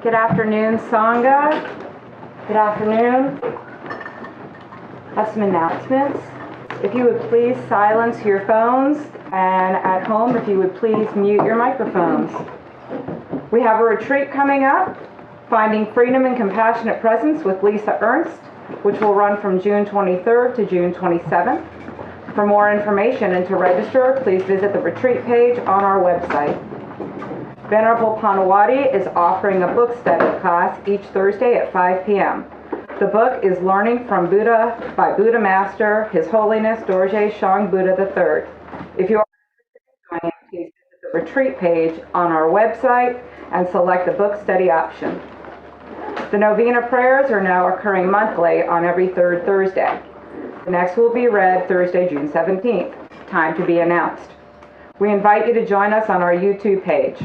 Good afternoon, Sangha. Good afternoon. Have some announcements. If you would please silence your phones, and at home, if you would please mute your microphones. We have a retreat coming up, Finding Freedom and Compassionate Presence with Lisa Ernst, which will run from June 23rd to June 27th. For more information and to register, please visit the retreat page on our website. Venerable Panawati is offering a book study class each Thursday at 5 p.m. The book is Learning from Buddha by Buddha Master, His Holiness Dorje Shang Buddha III. If you are interested in joining, please visit the retreat page on our website and select the book study option. The Novena prayers are now occurring monthly on every third Thursday. The next will be read Thursday, June 17th. Time to be announced. We invite you to join us on our YouTube page.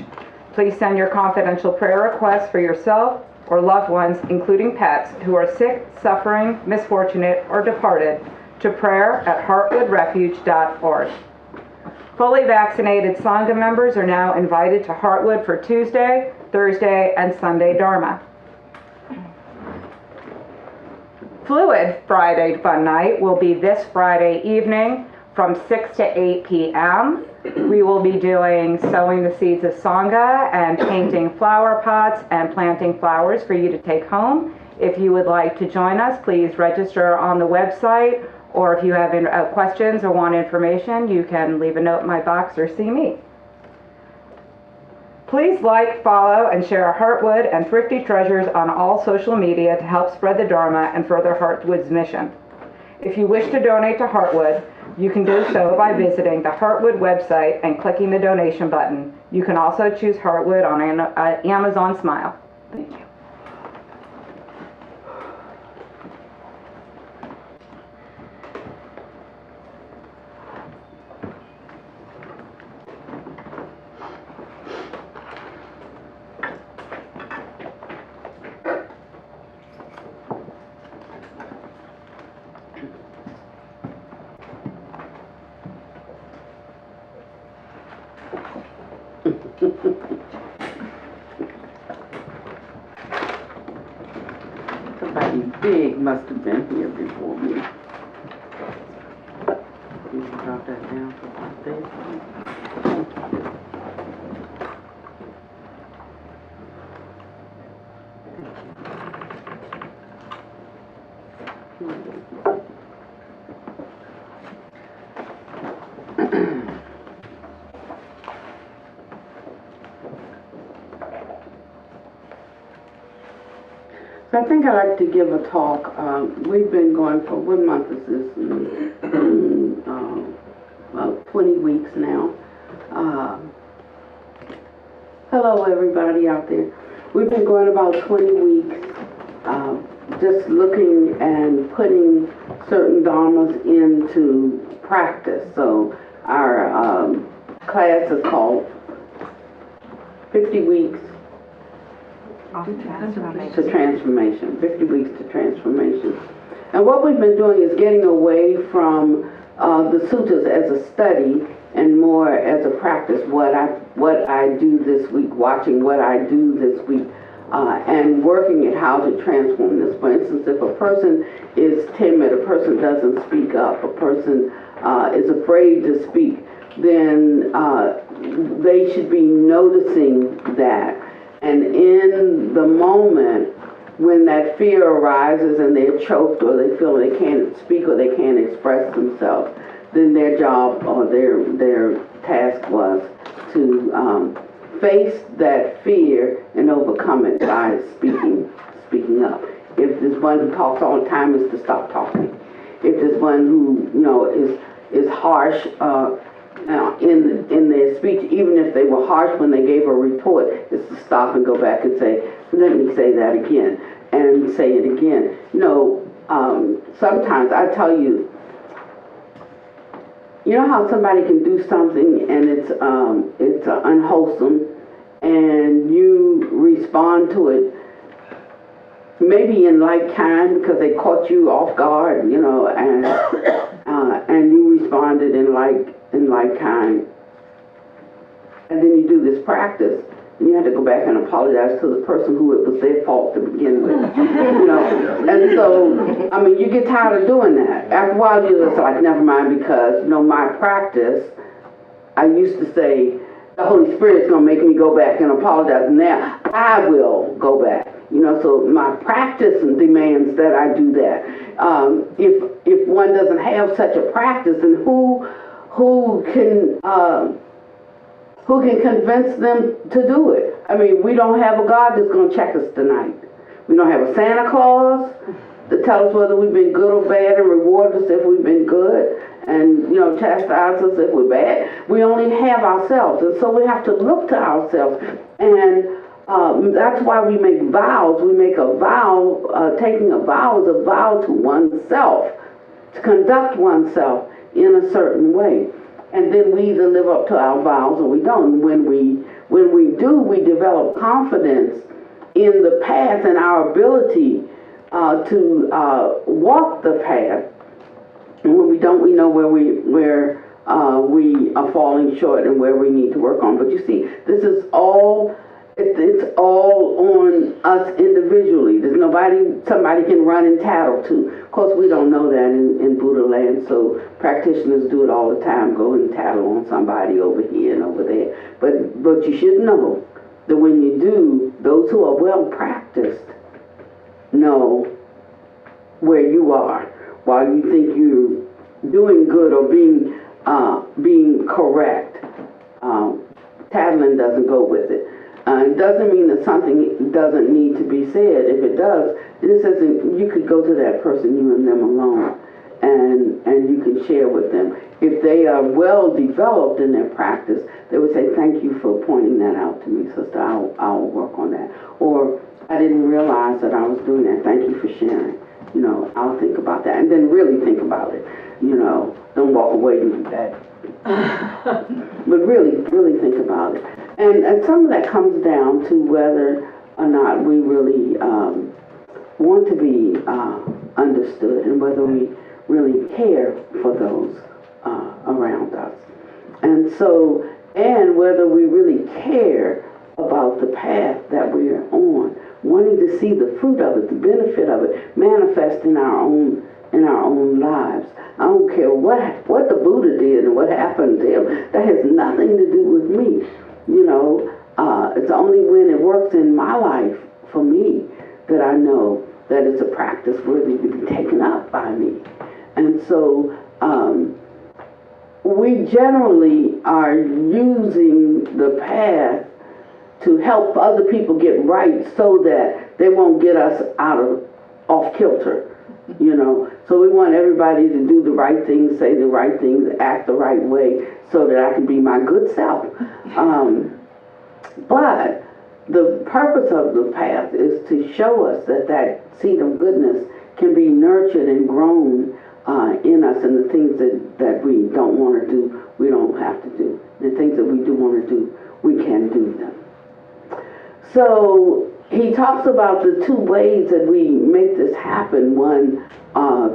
Please send your confidential prayer requests for yourself or loved ones, including pets, who are sick, suffering, misfortunate, or departed, to prayer@heartwoodrefuge.org. Fully vaccinated Sangha members are now invited to Heartwood for Tuesday, Thursday, and Sunday Dharma. Fluid Friday Fun Night will be this Friday evening from 6 to 8 p.m. We will be doing sowing the seeds of Sangha and painting flower pots and planting flowers for you to take home. If you would like to join us, please register on the website, or if you have questions or want information, you can leave a note in my box or see me. Please like, follow, and share Heartwood and Thrifty Treasures on all social media to help spread the Dharma and further Heartwood's mission. If you wish to donate to Heartwood, you can do so by visiting the Heartwood website and clicking the donation button. You can also choose Heartwood on Amazon Smile. Thank you. Somebody big must have been here before me. You can drop that down for my face. Thank you. So I think I'd like to give a talk. We've been going for, what month is this? About 20 weeks now. Hello everybody out there. We've been going about 20 weeks just looking and putting certain dharmas into practice. So our class is called 50 Weeks to Transformation, 50 Weeks to Transformation. And what we've been doing is getting away from the suttas as a study and more as a practice, what I do this week, watching what I do this week, and working at how to transform this. For instance, if a person is timid, a person doesn't speak up, a person is afraid to speak, then they should be noticing that. And in the moment when that fear arises and they're choked or they feel they can't speak or they can't express themselves, then their job or their task was to face that fear and overcome it by speaking up. If there's one who talks all the time, is to stop talking. If there's one who is harsh in their speech, even if they were harsh when they gave a report, is to stop and go back and say, let me say that again, and say it again. Sometimes I tell you, you know how somebody can do something and it's unwholesome, and you respond to it maybe in like kind because they caught you off guard, and you responded in like kind, and then you do this practice, and you had to go back and apologize to the person who it was their fault to begin with. And so, I mean, you get tired of doing that. After a while, you're just like, never mind, because, my practice, I used to say, the Holy Spirit's going to make me go back and apologize. Now, I will go back. So my practice demands that I do that. If one doesn't have such a practice, then who can convince them to do it? I mean, we don't have a God that's going to check us tonight. We don't have a Santa Claus to tell us whether we've been good or bad and reward us if we've been good and, chastise us if we're bad. We only have ourselves. And so we have to look to ourselves. And that's why we make vows. We make a vow, taking a vow is a vow to oneself, to conduct oneself in a certain way. And then we either live up to our vows or we don't. When we do, we develop confidence in the path and our ability to walk the path. And when we don't, we know where we are falling short and where we need to work on. But you see, this is all. It's all on us individually. There's somebody can run and tattle to. Of course, we don't know that in Buddha land, so practitioners do it all the time, go and tattle on somebody over here and over there. But you should know that when you do, those who are well practiced know where you are while you think you're doing good or being correct. Tattling doesn't go with it. It doesn't mean that something doesn't need to be said. If it does, it says you could go to that person, you and them alone, and you can share with them. If they are well developed in their practice, they would say, thank you for pointing that out to me, sister. I'll work on that. Or, I didn't realize that I was doing that. Thank you for sharing. I'll think about that. And then really think about it. Don't walk away with that. But really think about it. And some of that comes down to whether or not we really want to be understood and whether we really care for those around us. And whether we really care about the path that we're on, wanting to see the fruit of it, the benefit of it, manifest in our own lives. I don't care what the Buddha did and what happened to him. That has nothing to do with me. It's only when it works in my life for me that I know that it's a practice worthy to be taken up by me. And so we generally are using the path to help other people get right so that they won't get us off kilter. So we want everybody to do the right things, say the right things, act the right way so that I can be my good self. But the purpose of the path is to show us that seed of goodness can be nurtured and grown in us, and the things that we don't want to do, we don't have to do. The things that we do want to do, we can do them. So he talks about the two ways that we make this happen. One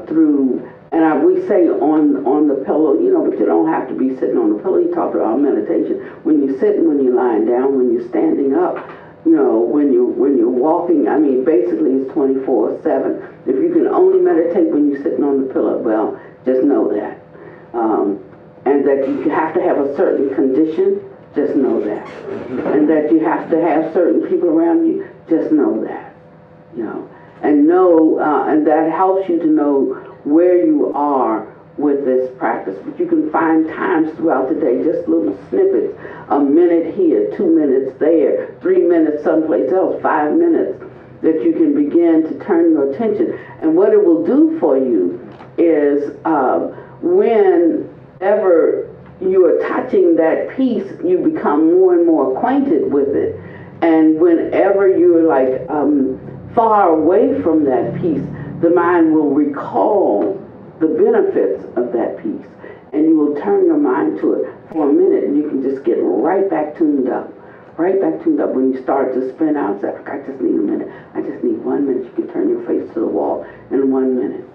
through, and we say on the pillow, but you don't have to be sitting on the pillow. He talked about meditation. When you're sitting, when you're lying down, when you're standing up, when you're walking. I mean, basically it's 24/7. If you can only meditate when you're sitting on the pillow, well, just know that. And that you have to have a certain condition. Just know that. And that you have to have certain people around you, just know that. And that helps you to know where you are with this practice. But you can find times throughout the day, just little snippets, a minute here, 2 minutes there, 3 minutes someplace else, 5 minutes, that you can begin to turn your attention. And what it will do for you is whenever you are touching that piece, you become more and more acquainted with it. And whenever you're far away from that piece, the mind will recall the benefits of that piece. And you will turn your mind to it for a minute, and you can just get right back tuned up. Right back tuned up. When you start to spin out, say, I just need a minute. I just need 1 minute. You can turn your face to the wall in 1 minute.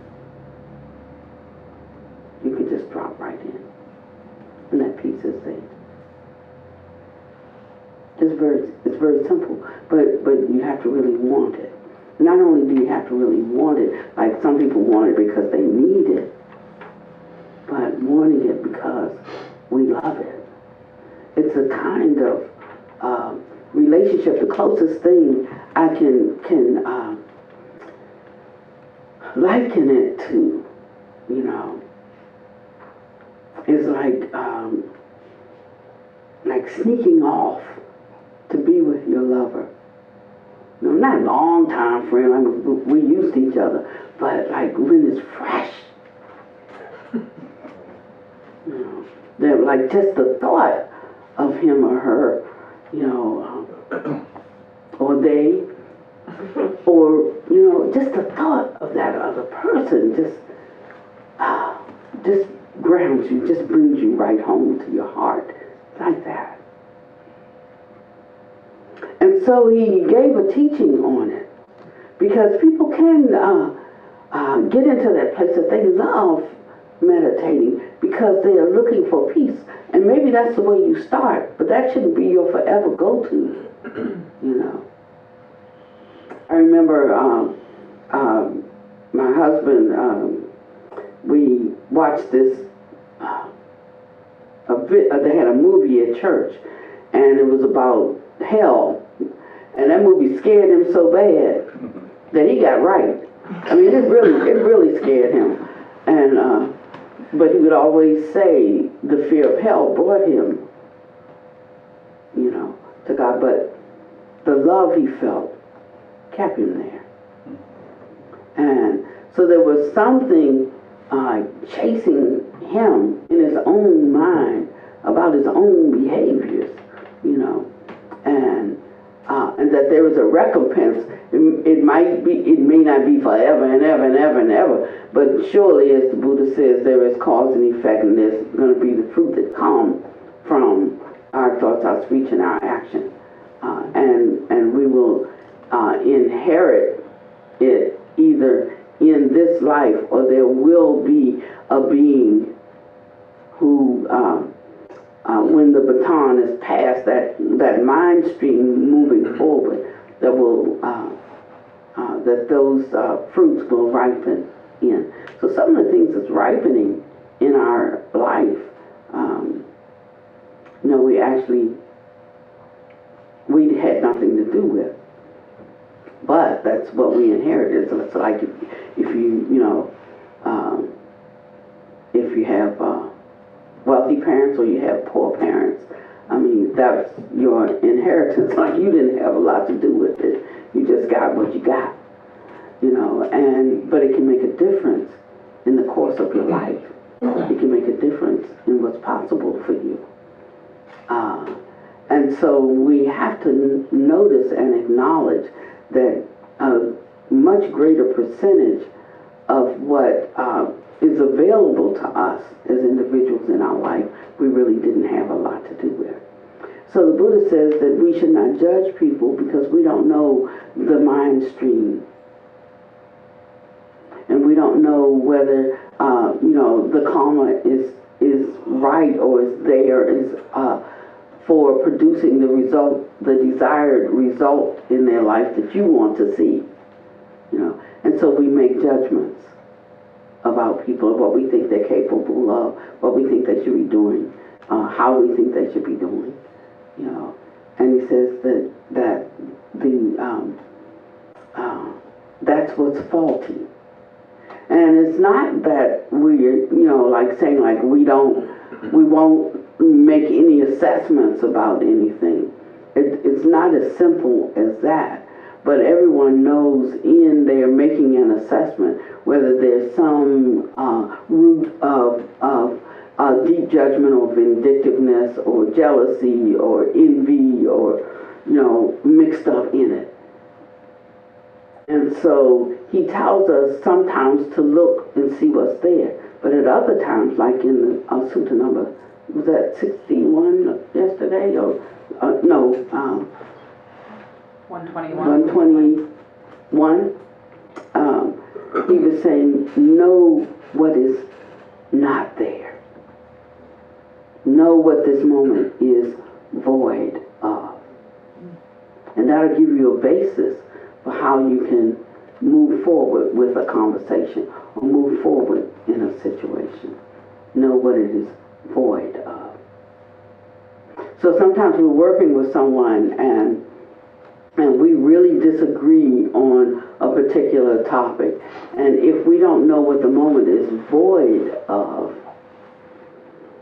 You can just drop right in. And that piece is there. It's very simple, but you have to really want it. Not only do you have to really want it, like some people want it because they need it, but wanting it because we love it. It's a kind of relationship. The closest thing I can liken it to, you know, is like sneaking off to be with your lover. You know, not a long time friend, I mean, we used to each other, but like when it's fresh. You know, that like just the thought of him or her, you know, or they, or you know, just the thought of that other person just grounds you, just brings you right home to your heart, like that. And so he gave a teaching on it, because people can get into that place that they love meditating because they are looking for peace. And maybe that's the way you start, but that shouldn't be your forever go-to, you know. I remember my husband, we watched this, they had a movie at church, and it was about hell. And that movie scared him so bad that he got right. I mean, it really scared him. And but he would always say the fear of hell brought him, you know, to God. But the love he felt kept him there. And so there was something chasing him in his own mind about his own behaviors, you know, and that there was a recompense. It may not be forever and ever and ever and ever, but surely, as the Buddha says, there is cause and effect, and there's going to be the fruit that come from our thoughts, our speech, and our action, and we will inherit it either in this life, or there will be a being who, when the baton is passed, that mind stream moving forward, that will that those fruits will ripen in. So some of the things that's ripening in our life, you know, we had nothing to do with. But that's what we inherited. So it's like if you have wealthy parents or you have poor parents, I mean, that's your inheritance. Like, you didn't have a lot to do with it. You just got what you got, you know. But it can make a difference in the course of your life. It can make a difference in what's possible for you. And so we have to notice and acknowledge that a much greater percentage of what is available to us as individuals in our life, we really didn't have a lot to do with. So the Buddha says that we should not judge people because we don't know the mind stream. And we don't know whether, the karma is right or is there, is for producing the desired result in their life that you want to see, you know. And so we make judgments about people, what we think they're capable of, what we think they should be doing, how we think they should be doing, you know. And he says that that's what's faulty. And it's not that we're, like saying like we won't make any assessments about anything. It's not as simple as that. But everyone knows they're making an assessment whether there's some root of deep judgment or vindictiveness or jealousy or envy or, mixed up in it. And so he tells us sometimes to look and see what's there. But at other times, like in the Sutta number, was that 61 yesterday? Or, no. 121. 121. He was saying, know what is not there. Know what this moment is void of. that'll give you a basis for how you can move forward with a conversation or move forward in a situation. Know what it is void of. So sometimes we're working with someone and we really disagree on a particular topic. And if we don't know what the moment is void of,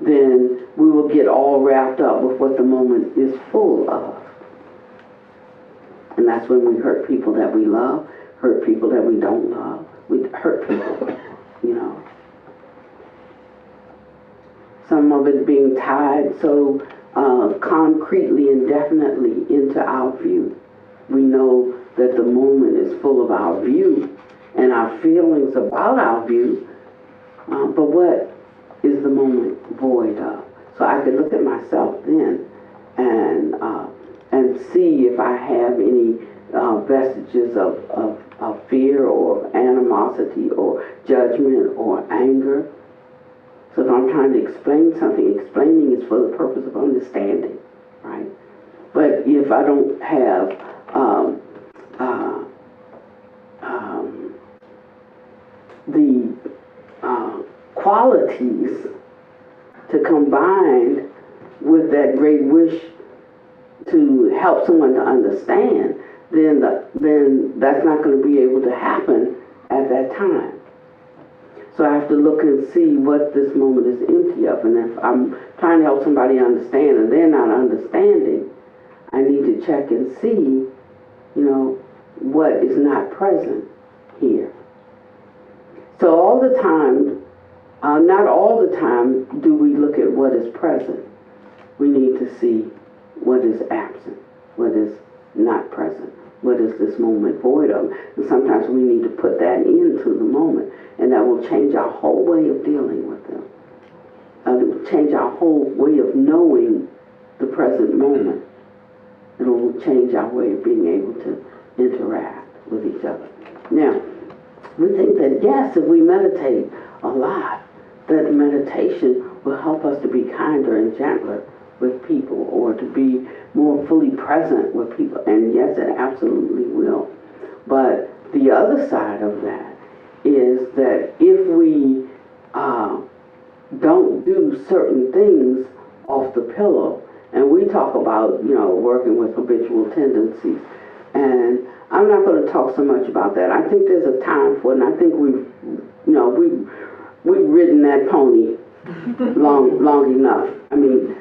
then we will get all wrapped up with what the moment is full of. And that's when we hurt people that we love, hurt people that we don't love. We hurt people, you know. Some of it being tied so concretely and definitely into our view. We know that the moment is full of our view and our feelings about our view, but what is the moment void of? So I could look at myself then and see if I have any vestiges of fear or animosity or judgment or anger. So if I'm trying to explain something, explaining is for the purpose of understanding, right? But if I don't have the qualities to combine with that great wish to help someone to understand, then that's not going to be able to happen at that time. So I have to look and see what this moment is empty of. And if I'm trying to help somebody understand and they're not understanding, I need to check and see, what is not present here. So all the time, not all the time do we look at what is present. We need to see what is absent, what is not present, what is this moment void of. And sometimes we need to put that into the moment, and that will change our whole way of dealing with them. It will change our whole way of knowing the present moment. It will change our way of being able to interact with each other. Now, we think that yes, if we meditate a lot, that meditation will help us to be kinder and gentler with people, or to be more fully present with people. And yes, it absolutely will. But the other side of that is that if we don't do certain things off the pillow, and we talk about, working with habitual tendencies, and I'm not going to talk so much about that. I think there's a time for it, and I think we've ridden that pony long enough. I mean,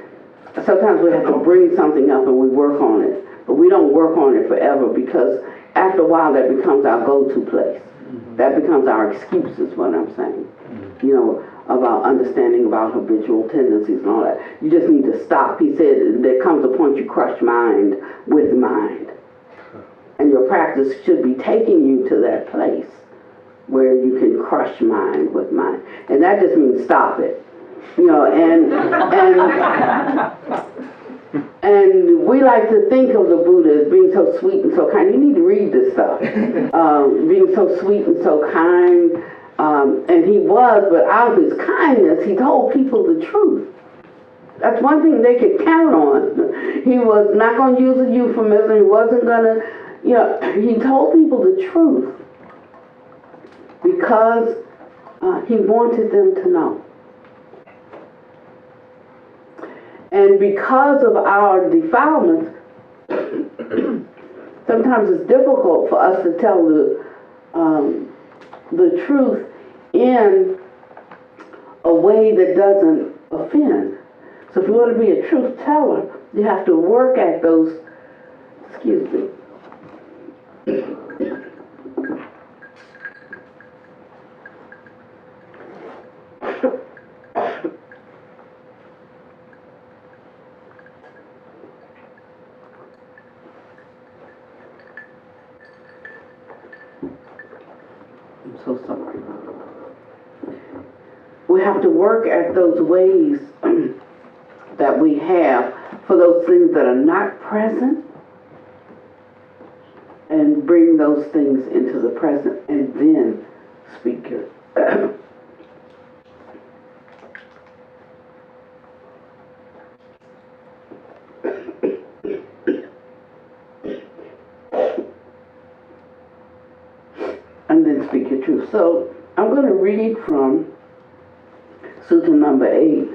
sometimes we have to bring something up and we work on it, but we don't work on it forever, because after a while that becomes our go-to place. That becomes our excuse, is what I'm saying. About understanding about habitual tendencies and all that. You just need to stop. He said there comes a point you crush mind with mind. And your practice should be taking you to that place where you can crush mind with mind. And that just means stop it. And we like to think of the Buddha as being so sweet and so kind. You need to read this stuff. Being so sweet and so kind. And he was, but out of his kindness, he told people the truth. That's one thing they could count on. He was not going to use a euphemism. He wasn't going to, he told people the truth because he wanted them to know. And because of our defilements, sometimes it's difficult for us to tell the truth in a way that doesn't offend. So if you want to be a truth teller, you have to work at those, excuse me. I'm so sorry. We have to work at those ways that we have for those things that are not present, and bring those things into the present, and then speak it. speak your truth. So I'm going to read from Sutta number 8.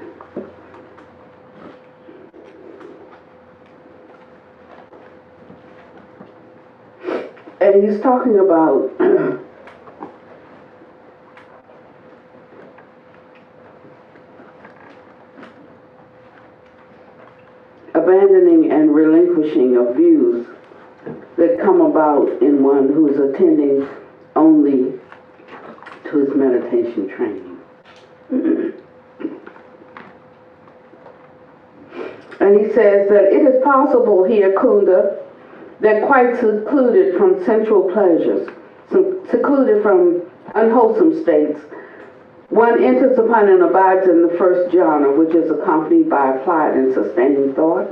And he's talking about abandoning and relinquishing of views that come about in one who is attending only to his meditation training. And he says that it is possible here, Kunda, that quite secluded from sensual pleasures, secluded from unwholesome states, one enters upon and abides in the first jhana, which is accompanied by applied and sustaining thought,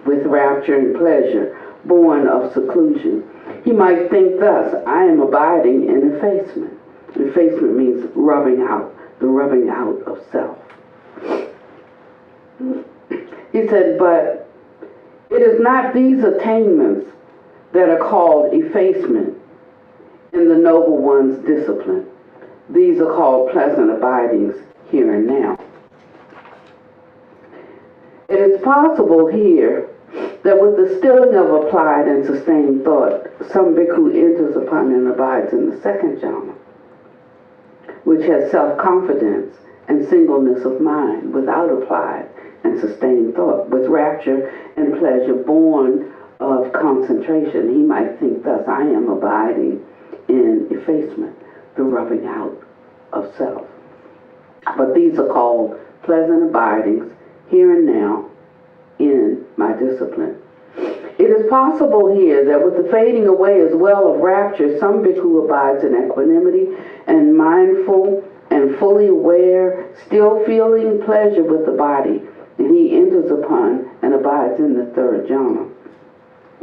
with rapture and pleasure, born of seclusion. He might think thus, I am abiding in effacement. Effacement means rubbing out, the rubbing out of self. He said, but it is not these attainments that are called effacement in the Noble One's discipline. These are called pleasant abidings here and now. It is possible here that with the stilling of applied and sustaining thought, some bhikkhu enters upon and abides in the second jhana, which has self-confidence and singleness of mind without applied and sustained thought, with rapture and pleasure born of concentration. He might think thus, I am abiding in effacement, the rubbing out of self. But these are called pleasant abidings here and now in my discipline. It is possible here that with the fading away as well of rapture, some bhikkhu abides in equanimity and mindful and fully aware, still feeling pleasure with the body, and he enters upon and abides in the third jhana.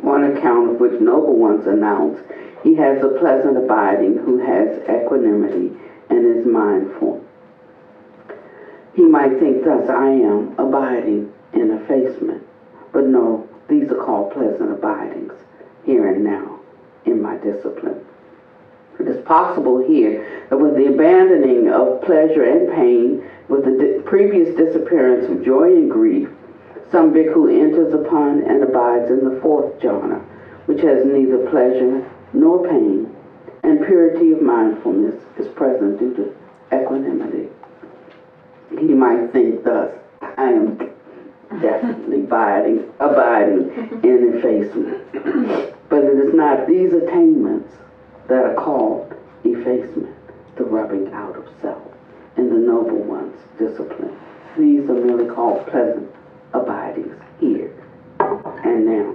On account of which Noble Ones announce he has a pleasant abiding who has equanimity and is mindful. He might think thus, I am abiding in effacement. But no, these are called pleasant abidings here and now in my discipline. It is possible here that with the abandoning of pleasure and pain, with the previous disappearance of joy and grief, some bhikkhu enters upon and abides in the fourth jhana, which has neither pleasure nor pain, and purity of mindfulness is present due to equanimity. He might think thus, I am definitely abiding in effacement. But it is not these attainments that are called effacement, the rubbing out of self, in the Noble One's discipline. These are merely called pleasant abidings here and now.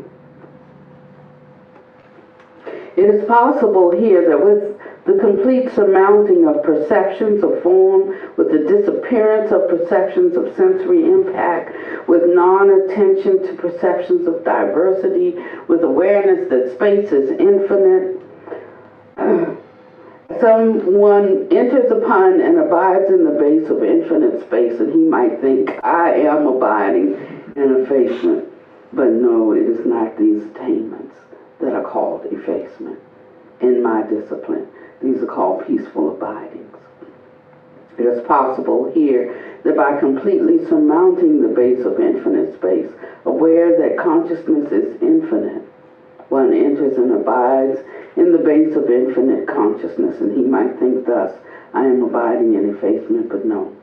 It is possible here that with the complete surmounting of perceptions of form, with the disappearance of perceptions of sensory impact, with non-attention to perceptions of diversity, with awareness that space is infinite, someone enters upon and abides in the base of infinite space, and he might think, I am abiding in effacement. But no, it is not these attainments that are called effacement in my discipline. These are called peaceful abidings. It is possible here that by completely surmounting the base of infinite space, aware that consciousness is infinite, one enters and abides in the base of infinite consciousness, and he might think thus, I am abiding in effacement, but no.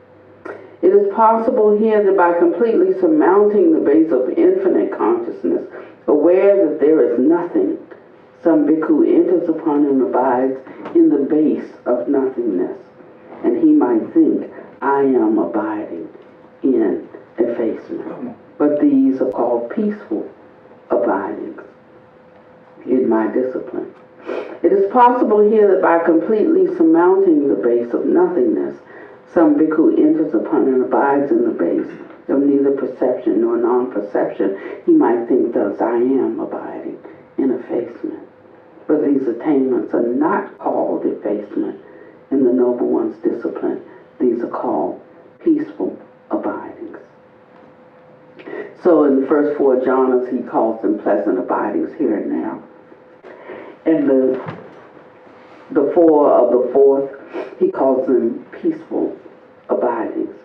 It is possible here that by completely surmounting the base of infinite consciousness, aware that there is nothing, some bhikkhu enters upon and abides in the base of nothingness, and he might think, I am abiding in effacement. But these are called peaceful abidings in my discipline. It is possible here that by completely surmounting the base of nothingness, some bhikkhu enters upon and abides in the base of neither perception nor non-perception. He might think thus, I am abiding in effacement. But these attainments are not called effacement in the Noble One's discipline. These are called peaceful abidings. So in the first four jhanas, he calls them pleasant abidings here and now. And the the four of the fourth, he calls them peaceful abidings.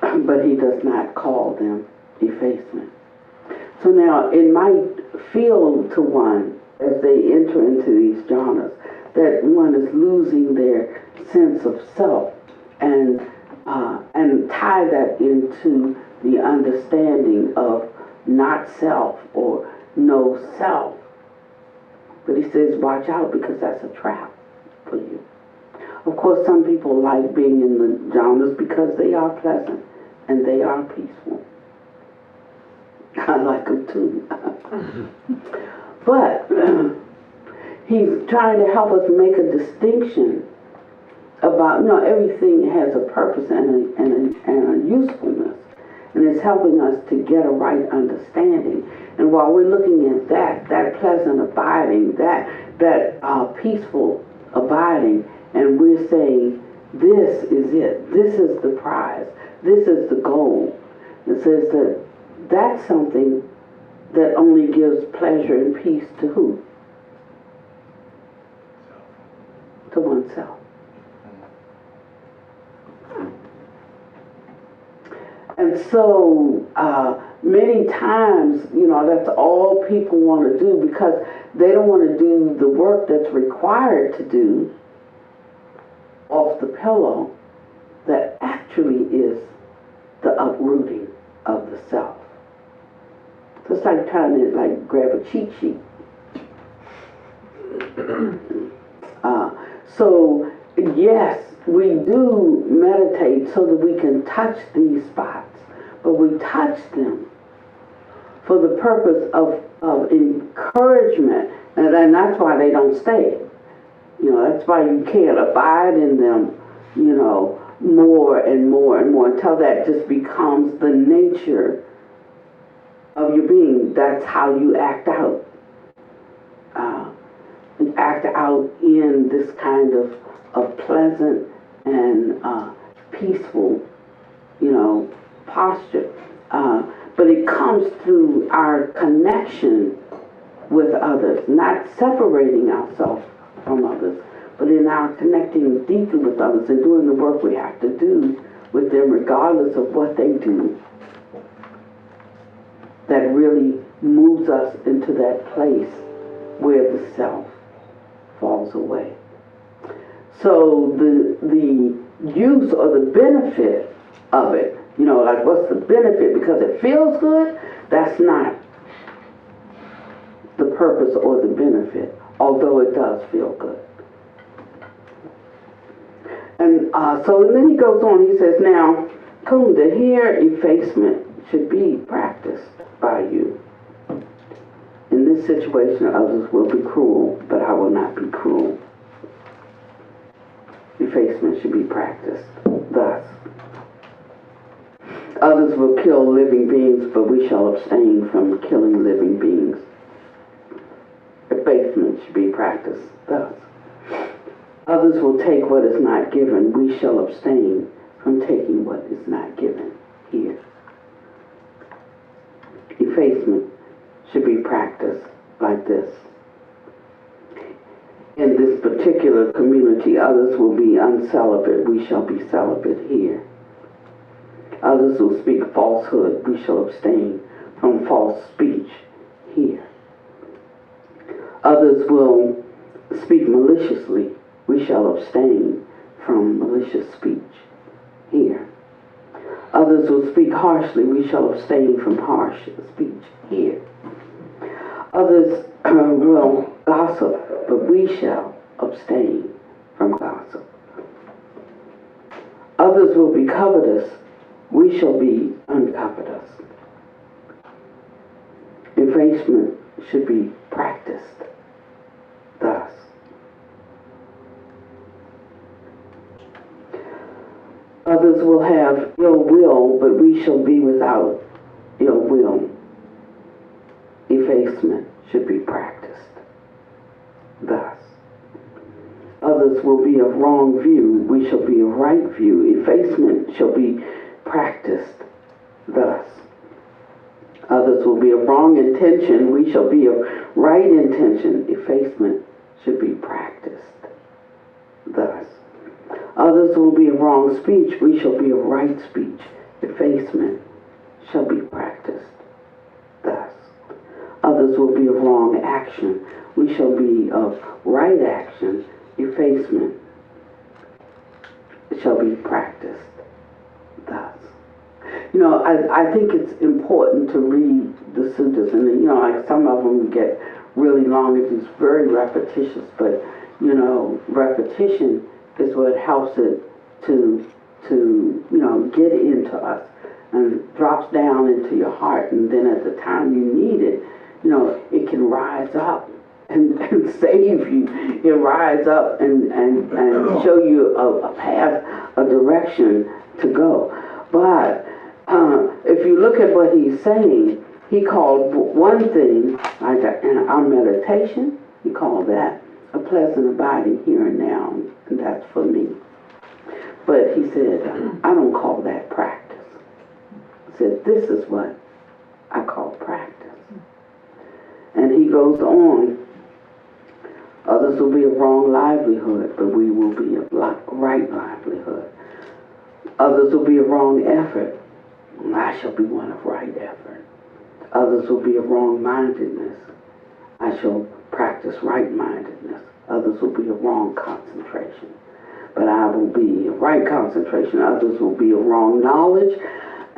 But he does not call them effacement. So now it might feel to one as they enter into these jhanas that one is losing their sense of self and tie that into the understanding of not self or no self. But he says, watch out, because that's a trap for you. Of course, some people like being in the jhanas because they are pleasant and they are peaceful. I like them too. But he's trying to help us make a distinction about, everything has a purpose and a usefulness. And it's helping us to get a right understanding. And while we're looking at that pleasant abiding, that peaceful abiding, and we're saying, this is it. This is the prize. This is the goal. It says that that's something that only gives pleasure and peace to who? To oneself. And so many times, that's all people want to do, because they don't want to do the work that's required to do off the pillow that actually is the uprooting of the self. So it's like trying to grab a cheat sheet. So yes, we do meditate so that we can touch these spots, but we touch them for the purpose of encouragement, and that's why they don't stay. That's why you can't abide in them, more and more and more, until that just becomes the nature of your being. That's how you act out. Act out in this kind of pleasant and peaceful, posture. But it comes through our connection with others, not separating ourselves from others, but in our connecting deeply with others and doing the work we have to do with them, regardless of what they do, that really moves us into that place where the self falls away. So the use or the benefit of it, what's the benefit? Because it feels good, that's not the purpose or the benefit, although it does feel good. And so then he goes on, he says, now, Kunda, here effacement should be practiced by you. In this situation, others will be cruel, but I will not be cruel. Effacement should be practiced thus. Others will kill living beings, but we shall abstain from killing living beings. Effacement should be practiced thus. Others will take what is not given. We shall abstain from taking what is not given here. Effacement should be practiced like this. In this particular community, others will be uncelibate. We shall be celibate here. Others will speak falsehood. We shall abstain from false speech here. Others will speak maliciously. We shall abstain from malicious speech here. Others will speak harshly. We shall abstain from harsh speech here. Others will gossip, but we shall abstain from gossip. Others will be covetous. We shall be uncovetous. Effacement should be practiced thus. Others will have ill will, but we shall be without ill will. Effacement should be practiced thus. Others will be of wrong view, we shall be of right view. Effacement shall be practiced thus. Others will be of wrong intention, we shall be of right intention. Effacement should be practiced thus. Others will be of wrong speech, we shall be of right speech. Effacement shall be practiced thus. Others will be of wrong action, we shall be of right action. Effacement shall be practiced thus. You know, I think it's important to read the suttas, and you know, like some of them get really long. It's very repetitious, but you know, repetition is what helps it to you know, get into us and drops down into your heart, and then at the time you need it, you know, it can rise up and save you. It rise up and show you a path, a direction to go. But if you look at what he's saying, he called one thing, like in our meditation, he called that a pleasant abiding here and now, and that's for me. But he said, I don't call that practice. He said, this is what I call practice. And he goes on, others will be of wrong livelihood, but we will be of right livelihood. Others will be of wrong effort, and I shall be one of right effort. Others will be of wrong-mindedness, I shall practice right-mindedness. Others will be of wrong concentration, but I will be of right concentration. Others will be of wrong knowledge,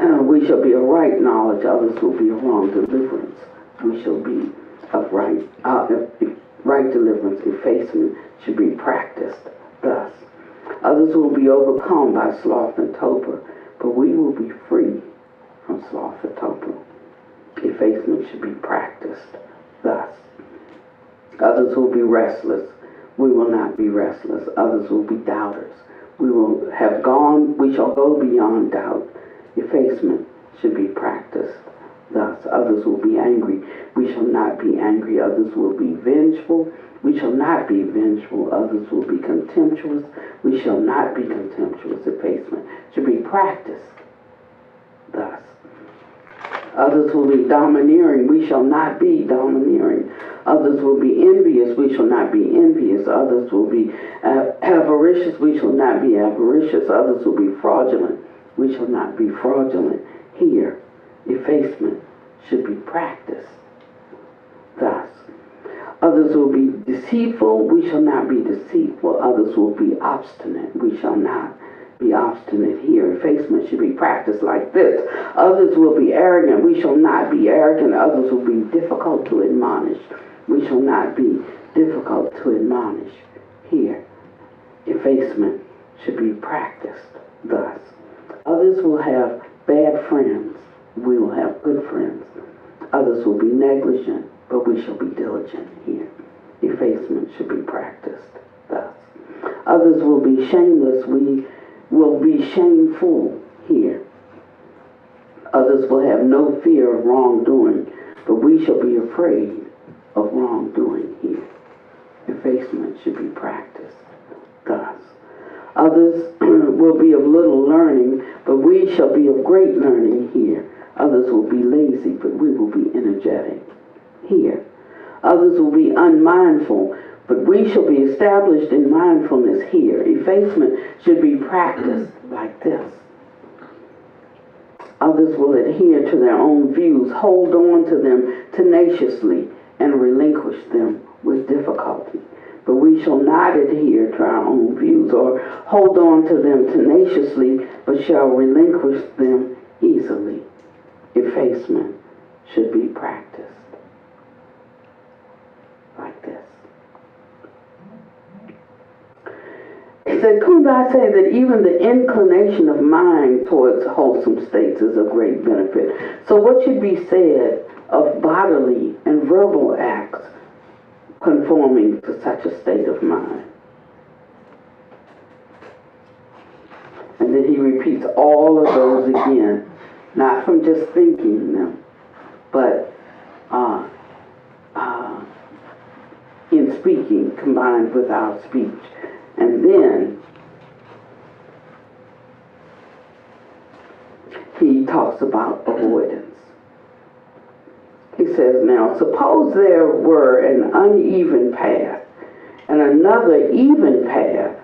we shall be of right knowledge. Others will be of wrong deliverance, we shall be of right deliverance. Effacement should be practiced thus. Others will be overcome by sloth and torpor, but we will be free from sloth and torpor. Effacement should be practiced thus. Others will be restless, we will not be restless. Others will be doubters, we shall go beyond doubt. Effacement should be practiced thus. Others will be angry, we shall not be angry. Others will be vengeful, we shall not be vengeful. Others will be contemptuous, we shall not be contemptuous. Effacement should be practiced thus. Others will be domineering, we shall not be domineering. Others will be envious, we shall not be envious. Others will be avaricious, we shall not be avaricious. Others will be fraudulent, we shall not be fraudulent. Here, effacement should be practiced thus. Others will be deceitful, we shall not be deceitful. Others will be obstinate, we shall not be obstinate. Here, effacement should be practiced like this. Others will be arrogant, we shall not be arrogant. Others will be difficult to admonish, we shall not be difficult to admonish. Here, effacement should be practiced thus. Others will have bad friends, we will have good friends. Others will be negligent, but we shall be diligent. Here, effacement should be practiced thus. Others will be shameless, we will be shameful. Here, others will have no fear of wrongdoing, but we shall be afraid of wrongdoing. Here, effacement should be practiced thus. Others will be of little learning, but we shall be of great learning. Here, others will be lazy, but we will be energetic. Here, others will be unmindful, but we shall be established in mindfulness. Here, effacement should be practiced like this. Others will adhere to their own views, hold on to them tenaciously, and relinquish them with difficulty. But we shall not adhere to our own views or hold on to them tenaciously, but shall relinquish them easily. Effacement should be practiced like this. It said, Kundai say that even the inclination of mind towards wholesome states is of great benefit. So what should be said of bodily and verbal acts conforming to such a state of mind? And then he repeats all of those again, not from just thinking them, but in speaking, combined with our speech. And then he talks about avoidance. He says, now, suppose there were an uneven path and another even path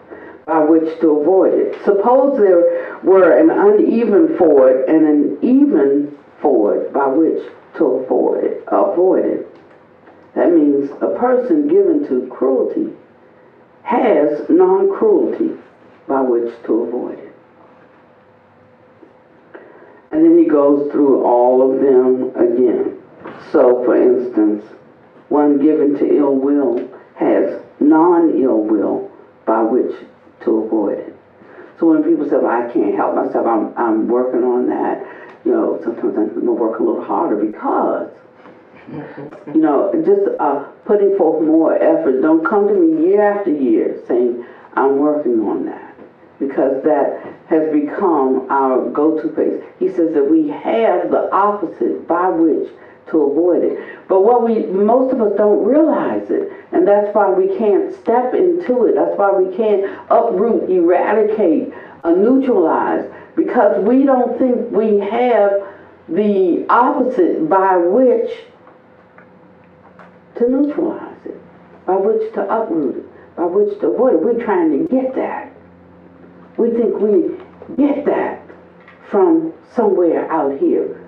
by which to avoid it. Suppose there were an uneven ford and an even ford by which to avoid it. That means a person given to cruelty has non-cruelty by which to avoid it. And then he goes through all of them again. So, for instance, one given to ill will has non-ill will by which to avoid it. So when people say, well, I can't help myself, I'm working on that, sometimes I'm going to work a little harder because, just putting forth more effort. Don't come to me year after year saying, I'm working on that, because that has become our go-to place. He says that we have the opposite by which to avoid it. But most of us don't realize it, and that's why we can't step into it. That's why we can't uproot, eradicate, neutralize, because we don't think we have the opposite by which to neutralize it, by which to uproot it, by which to avoid it. We're trying to get that. We think we get that from somewhere out here.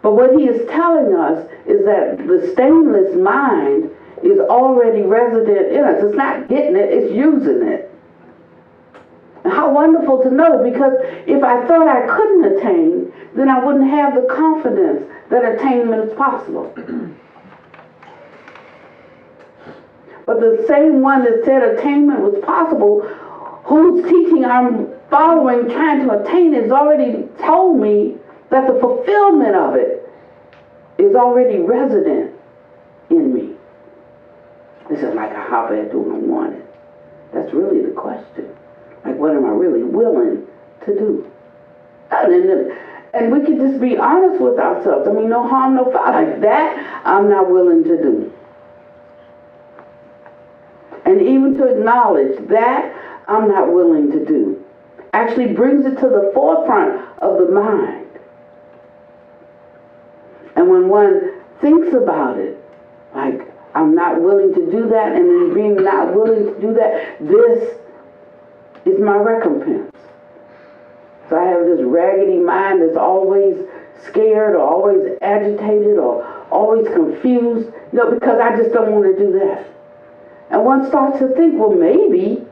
But what he is telling us is that the stainless mind is already resident in us. It's not getting it, it's using it. And how wonderful to know, because if I thought I couldn't attain, then I wouldn't have the confidence that attainment is possible. But the same one that said attainment was possible, whose teaching I'm following, trying to attain, has already told me that the fulfillment of it is already resident in me. This is like, how bad do I want it? That's really the question. Like, what am I really willing to do? And we can just be honest with ourselves. I mean, no harm, no foul. Like that, I'm not willing to do. And even to acknowledge that I'm not willing to do actually brings it to the forefront of the mind. And when one thinks about it, like, I'm not willing to do that, and then being not willing to do that, this is my recompense. So I have this raggedy mind that's always scared or always agitated or always confused, because I just don't want to do that. And one starts to think, well, maybe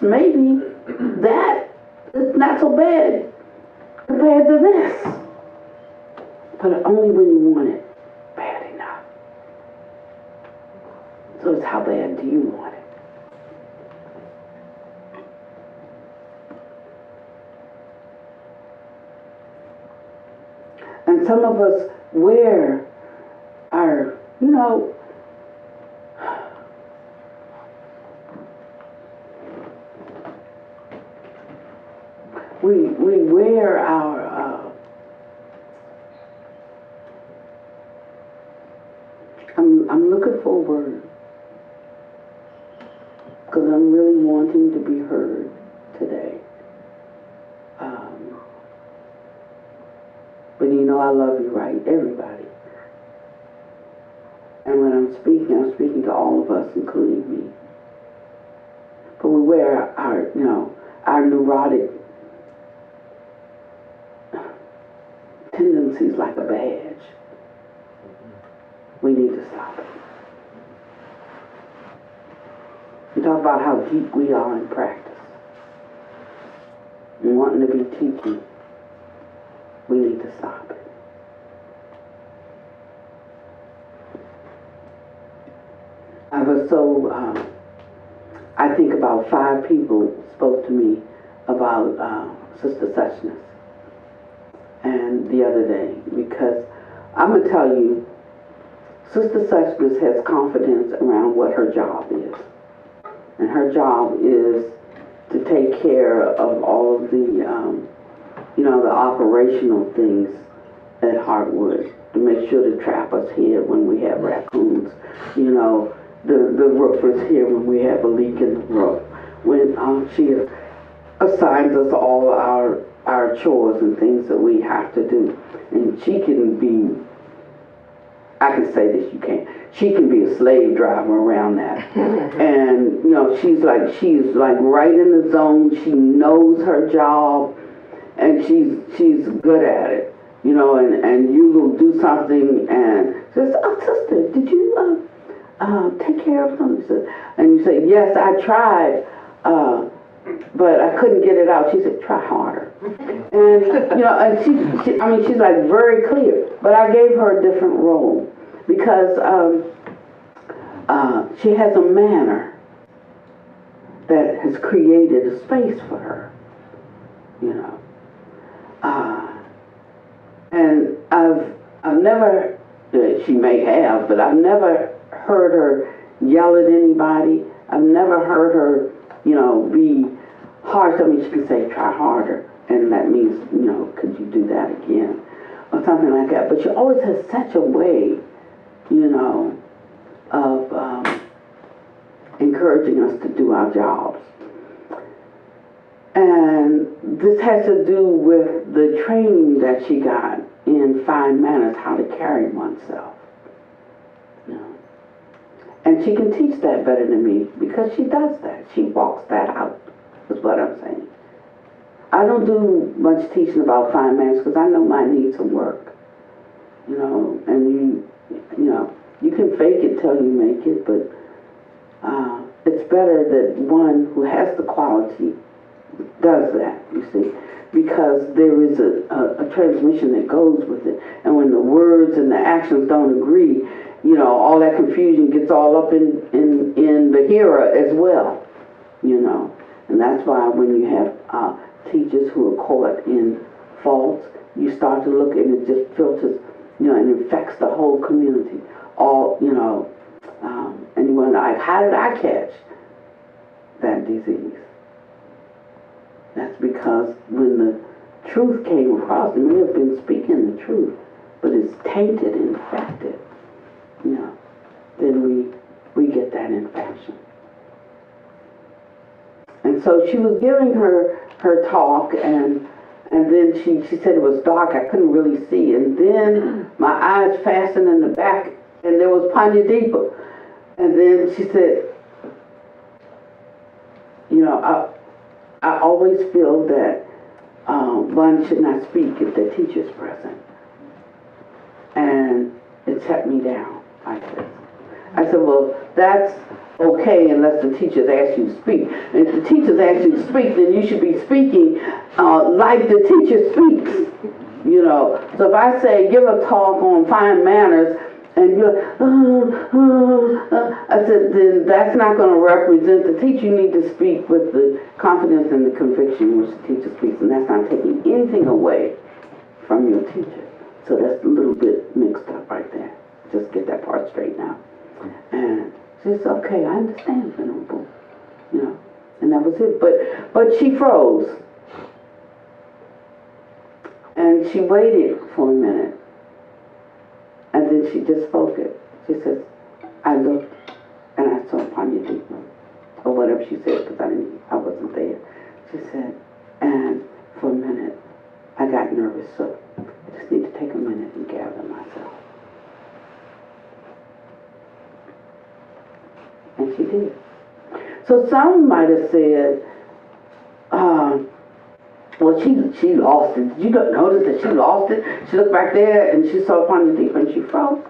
that is not so bad compared to this. But only when you want it bad enough. So it's how bad do you want it? And some of us wear our, we wear our I'm looking for a word, because I'm really wanting to be heard today. But I love you, right? Everybody. And when I'm speaking to all of us, including me. But we wear our neurotic tendencies like a badge. We need to stop it. We talk about how deep we are in practice and wanting to be teaching. We need to stop it. I think about 5 people spoke to me about Sister Suchness and the other day, because I'm going to tell you, Sister Suchness has confidence around what her job is. And her job is to take care of all of the, the operational things at Heartwood, to make sure to trap us here when we have raccoons, the roofers here when we have a leak in the roof, when she assigns us all our chores and things that we have to do. And she can be I can say this, you can't. She can be a slave driver around that. And, you know, she's like right in the zone. She knows her job, and she's good at it. You know, and you will do something and says, "Oh, sister, did you take care of something?" And you say, "Yes, I tried, but I couldn't get it out." She said, "Try harder." And, you know, and she's like very clear. But I gave her a different role because she has a manner that has created a space for her, you know. And I've never, she may have, but I've never heard her yell at anybody. I've never heard her, you know, be harsh. I mean, she can say, "Try harder," and that means, you know, "Could you do that again?" or something like that. But she always has such a way, you know, of encouraging us to do our jobs. And this has to do with the training that she got in fine manners, how to carry oneself. You know? And she can teach that better than me because she does that. She walks that out, is what I'm saying. I don't do much teaching about fine manners because I know mine needs some work. You know, and you know, you can fake it till you make it, but it's better that one who has the quality does that, you see, because there is a transmission that goes with it. And when the words and the actions don't agree, you know, all that confusion gets all up in the hearer as well, you know. And that's why when you have teachers who are caught in faults, you start to look and it just filters, you know, and infects the whole community. All, you know, and you wonder, like, how did I catch that disease? That's because when the truth came across, they may have been speaking the truth, but it's tainted and infected, you know, then we get that infection. And so she was giving her talk, and then she said it was dark, I couldn't really see, and then my eyes fastened in the back, and there was Panya Deepa. And then she said, you know, I always feel that one should not speak if the teacher's present. And it set me down like this. I said, well, that's okay unless the teachers ask you to speak. And if the teachers ask you to speak, then you should be speaking like the teacher speaks. You know, so if I say, give a talk on fine manners, and you're I said, then that's not going to represent the teacher. You need to speak with the confidence and the conviction which the teacher speaks, and that's not taking anything away from your teacher. So that's a little bit mixed up right there. Just get that part straight now. And she said, okay, I understand, Venerable. You know, and that was it. But she froze. And she waited for a minute. And then she just spoke it. She says, I looked and I saw Panya Deepa, or whatever she said, because I wasn't there. She said, and for a minute, I got nervous, so I just need to take a minute and gather myself. And she did. So some might have said, well, she lost it. Did you notice that she lost it? She looked back there and she saw Panya Deepa and she froze.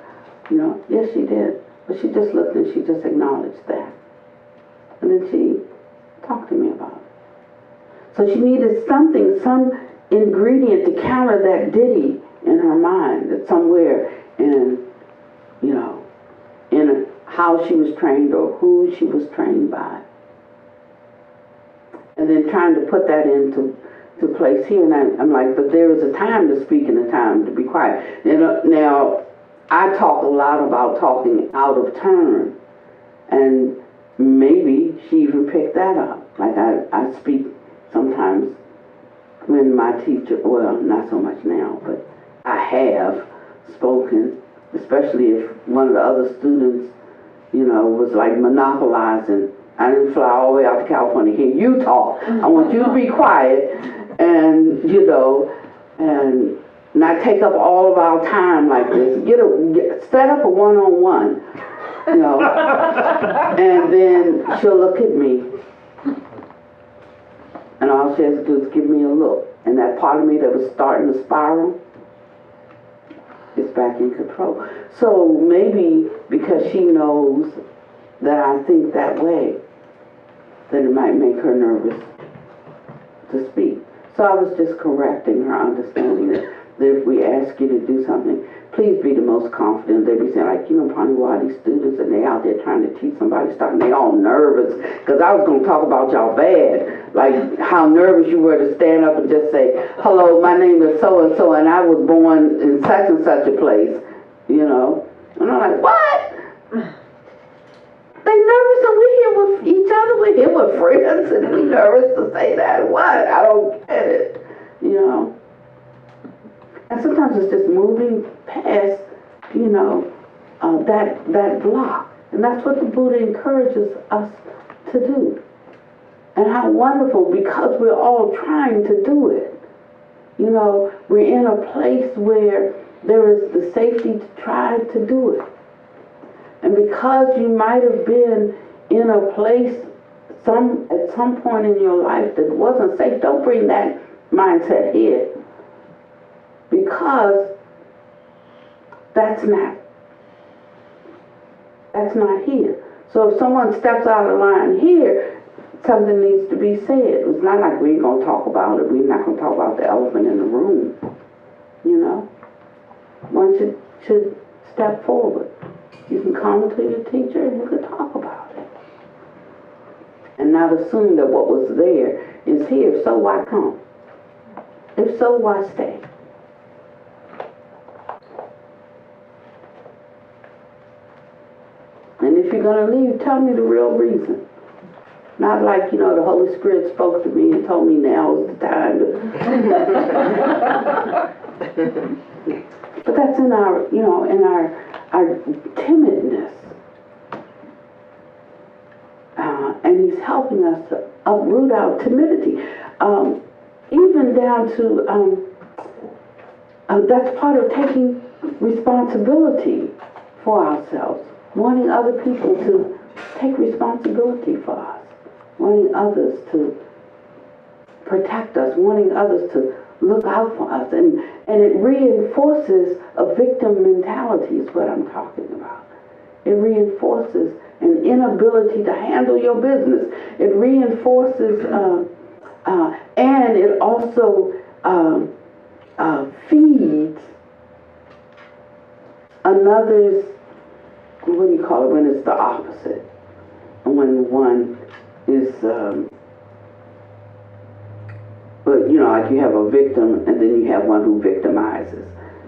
You know, yes, she did. But she just looked and she just acknowledged that. And then she talked to me about it. So she needed something, some ingredient to counter that ditty in her mind, that somewhere in, you know, in how she was trained or who she was trained by. And then trying to put that into place here, and I'm like, but there is a time to speak and a time to be quiet. Now, I talk a lot about talking out of turn, and maybe she even picked that up. Like I speak sometimes when my teacher, well, not so much now, but I have spoken, especially if one of the other students, you know, was like monopolizing. I didn't fly all the way out to California to hear you talk. I want you to be quiet. And, you know, and not take up all of our time like this. Set up a one-on-one, you know, and then she'll look at me, and all she has to do is give me a look, and that part of me that was starting to spiral is back in control. So maybe because she knows that I think that way, that it might make her nervous to speak. So I was just correcting her understanding that if we ask you to do something, please be the most confident. They be saying, like, you know, probably why these students, and they out there trying to teach somebody stuff, and they all nervous, because I was going to talk about y'all bad, like how nervous you were to stand up and just say, hello, my name is so-and-so, and I was born in such and such a place, you know. And I'm like, what? They nervous, and we're here with each other, we're here with friends, and we nervous to say that. What? I don't get it, you know. And sometimes it's just moving past, you know, that block. And that's what the Buddha encourages us to do. And how wonderful, because we're all trying to do it. You know, we're in a place where there is the safety to try to do it. And because you might have been in a place at some point in your life that wasn't safe, don't bring that mindset here. Because that's not here. So if someone steps out of line here, something needs to be said. It's not like we ain't going to talk about it. We're not going to talk about the elephant in the room. You know? One should step forward. You can come to your teacher and you can talk about it. And not assume that what was there is here. So why come? If so, why stay? And if you're going to leave, tell me the real reason. Not like, you know, the Holy Spirit spoke to me and told me now is the time to... But that's in our, you know, in our timidness. And he's helping us to uproot our timidity. Even down to, that's part of taking responsibility for ourselves. Wanting other people to take responsibility for us. Wanting others to protect us. Wanting others to look out for us. And it reinforces a victim mentality is what I'm talking about. It reinforces an inability to handle your business. It reinforces, and it also feeds another's, what do you call it, when it's the opposite? When one is, but you know, like you have a victim and then you have one who victimizes.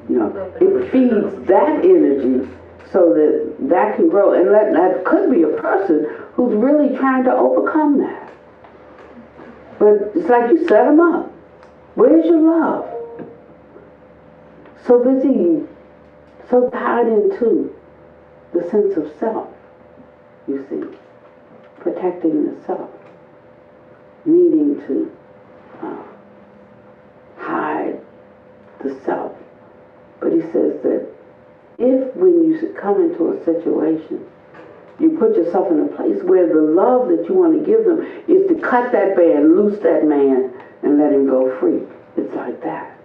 You know, it feeds that energy so that can grow. And that could be a person who's really trying to overcome that. But it's like you set them up. Where's your love? So busy, so tied into the sense of self, you see, protecting the self, needing to hide the self. But he says that if when you come into a situation, you put yourself in a place where the love that you want to give them is to cut that band, loose that man, and let him go free. It's like that.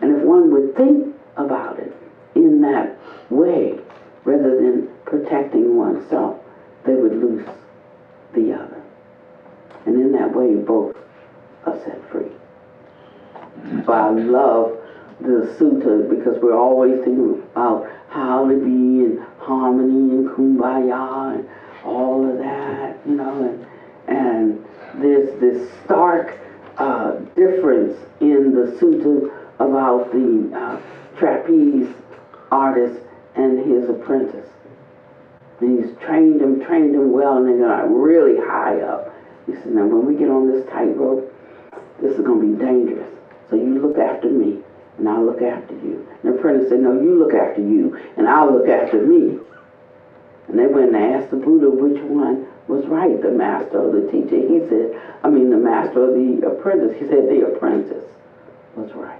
And if one would think about it in that way, rather than protecting oneself, they would loose the other. And in that way, both are set free. So I love the sutta because we're always thinking about how to be in harmony and kumbaya and all of that, you know, and there's this stark difference in the sutta about the trapeze artist and his apprentice. And he's trained him well, and they got really high up. He said, now when we get on this tightrope, this is going to be dangerous. So you look after me, and I'll look after you. And the apprentice said, no, you look after you, and I'll look after me. And they went and asked the Buddha which one was right, the master or the teacher. He said, the master or the apprentice. He said the apprentice was right.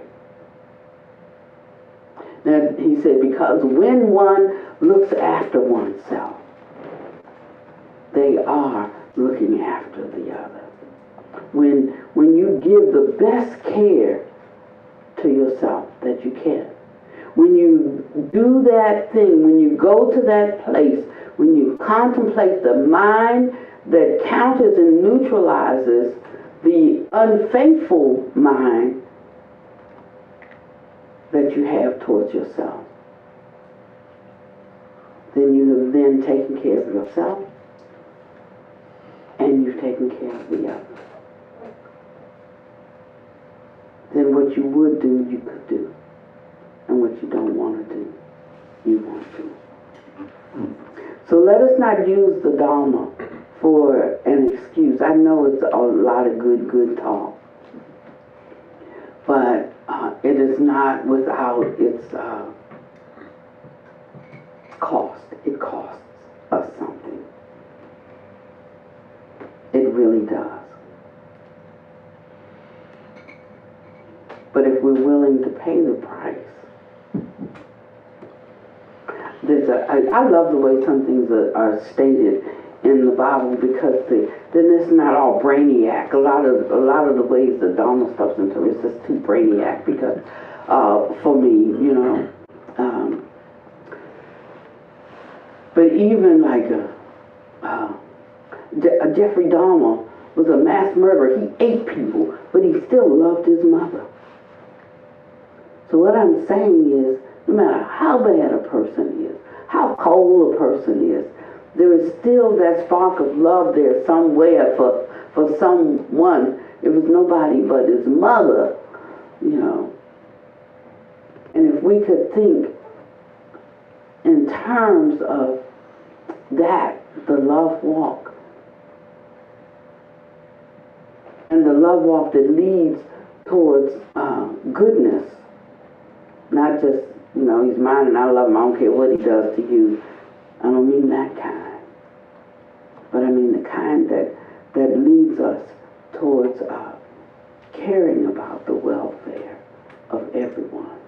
That he said, because when one looks after oneself, they are looking after the other. When you give the best care to yourself that you can, when you do that thing, when you go to that place, when you contemplate the mind that counters and neutralizes the unfaithful mind that you have towards yourself, then you have then taken care of yourself and you've taken care of the other. Then what you would do, you could do. And what you don't want to do, you won't do. So let us not use the Dharma for an excuse. I know it's a lot of good talk. But it is not without its cost. It costs us something. It really does. But if we're willing to pay the price, I love the way some things are stated in the Bible, because then it's not all brainiac. A lot of the ways the Dharma stuff's into it's just too brainiac, because for me, but even like Jeffrey Dahmer was a mass murderer. He ate people, but he still loved his mother. So what I'm saying is, no matter how bad a person is, how cold a person is, there is still that spark of love there somewhere for someone. It was nobody but his mother, And if we could think in terms of that, the love walk, and the love walk that leads towards goodness, not just, he's mine and I love him, I don't care what he does to you. I don't mean that kind. But I mean the kind that leads us towards caring about the welfare of everyone.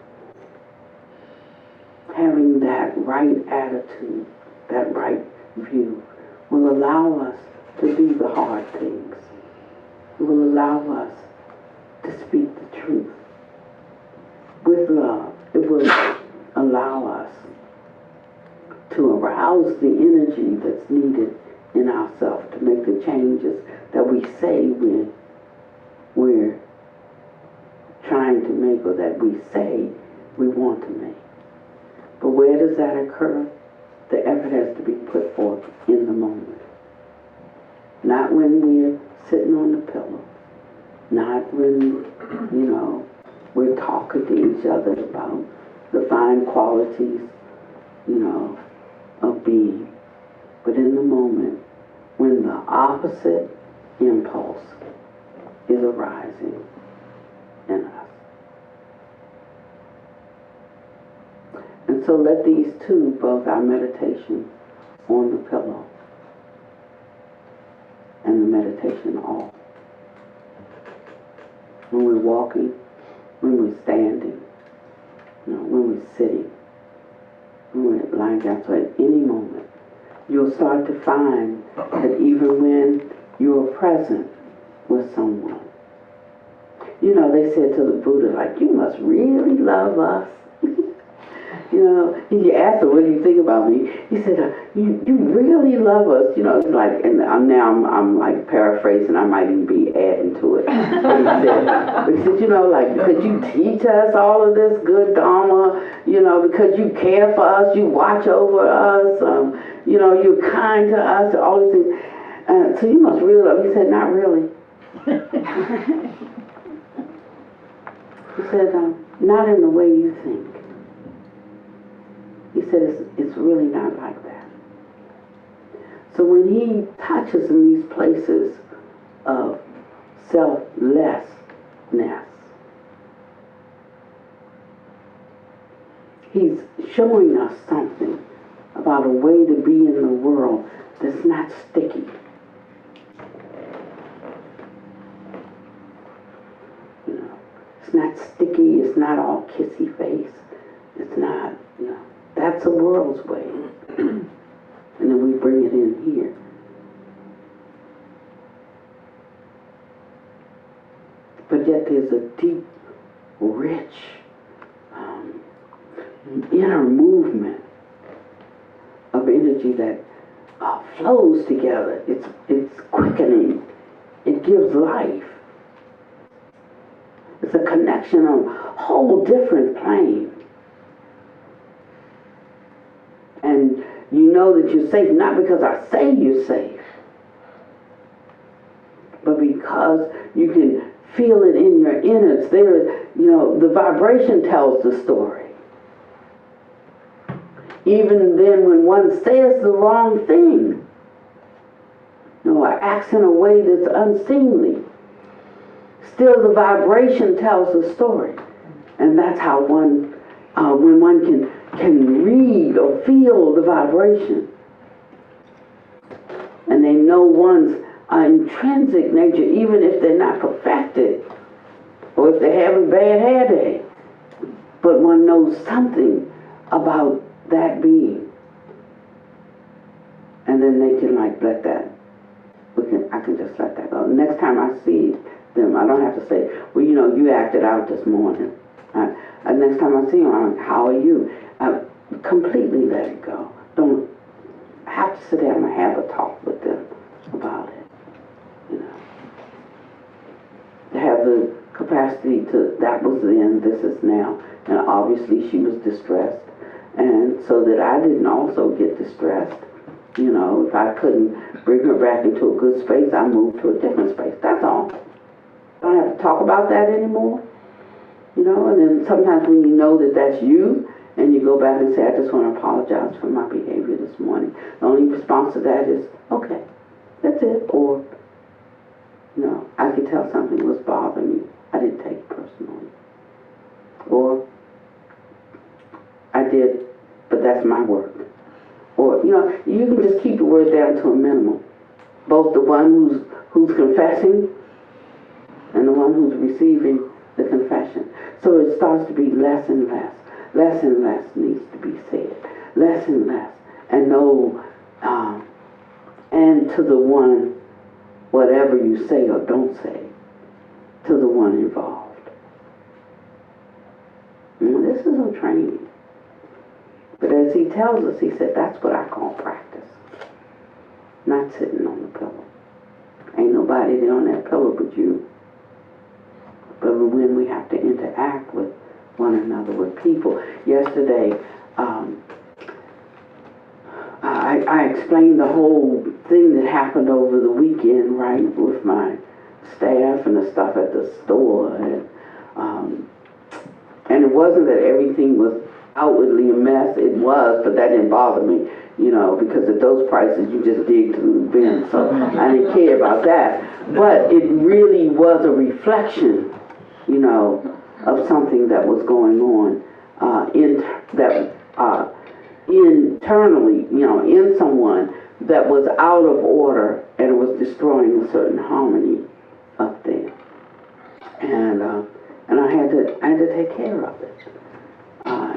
Having that right attitude, that right view, will allow us to do the hard things. It will allow us to speak the truth with love. It will allow us to arouse the energy that's needed in ourselves to make the changes that we say we're trying to make, or that we say we want to make. But where does that occur? The effort has to be put forth in the moment. Not when we're sitting on the pillow. Not when, we're talking to each other about the fine qualities, of being. But in the moment when the opposite impulse is arising in us. And so let these two, both our meditation on the pillow and the meditation off, when we're walking, when we're standing, when we're sitting, when we're lying down, so at any moment, you'll start to find that even when you're present with someone, they said to the Buddha, you must really love us. He asked him, what do you think about me? He said, you really love us. It's like, and I'm like paraphrasing, I might even be adding to it. But he said, because you teach us all of this good Dharma, because you care for us, you watch over us, you're kind to us, all these things. So you must really love us. He said, not really. He said, not in the way you think. He said, it's really not like that. So when he touches in these places of selflessness, he's showing us something about a way to be in the world that's not sticky. It's not sticky, it's not all kissy face. It's not, you know, that's the world's way. And then we bring it in here. But yet there's a deep, rich, inner movement of energy that flows together. It's quickening. It gives life. It's a connection on a whole different plane. And you know that you're safe, not because I say you're safe, but because you can feel it in your innards. There, you know, the vibration tells the story. Even then when one says the wrong thing, you know, or acts in a way that's unseemly, still the vibration tells the story. And that's how one, when one can read or feel the vibration, and they know one's intrinsic nature, even if they're not perfected, or if they're having bad hair day, but one knows something about that being. And then they can like let that, I can just let that go. Next time I see them, I don't have to say, well, you know, you acted out this morning. Next time I see them, I'm like, how are you? Completely let it go. Don't have to sit down and have a talk with them about it. You know, to have the capacity to, that was then, this is now. And obviously she was distressed. And so that I didn't also get distressed. You know, if I couldn't bring her back into a good space, I moved to a different space. That's all. I don't have to talk about that anymore. You know, and then sometimes when you know that that's you, and you go back and say, I just want to apologize for my behavior this morning. The only response to that is, okay, that's it. Or, you know, I could tell something was bothering me. I didn't take it personally. Or, I did, but that's my work. Or, you know, you can just keep the word down to a minimum. Both the one who's confessing and the one who's receiving the confession. So it starts to be less and less. Less and less needs to be said. Less and less. And no, and to the one, whatever you say or don't say, to the one involved. And this is a training. But as he tells us, he said, that's what I call practice. Not sitting on the pillow. Ain't nobody there on that pillow but you. But when we have to interact with one another, with people. Yesterday, I explained the whole thing that happened over the weekend, right, with my staff and the stuff at the store. And it wasn't that everything was outwardly a mess. It was, but that didn't bother me, you know, because at those prices you just dig through the bin. So I didn't care about that. But it really was a reflection, you know, of something that was going on internally, you know, in someone that was out of order and it was destroying a certain harmony up there. And I had to take care of it.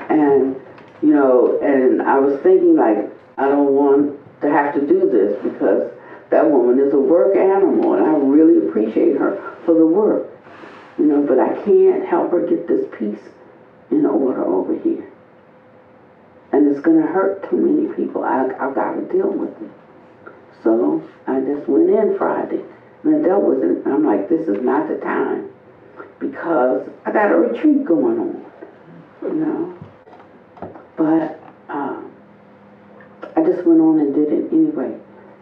And you know, and I was thinking, like, I don't want to have to do this because that woman is a work animal, and I really appreciate her for the work. You know, but I can't help her get this piece in order over here. And it's going to hurt too many people. I've got to deal with it. So I just went in Friday and I dealt with it. And I'm like, this is not the time because I got a retreat going on, you know. But I just went on and did it anyway.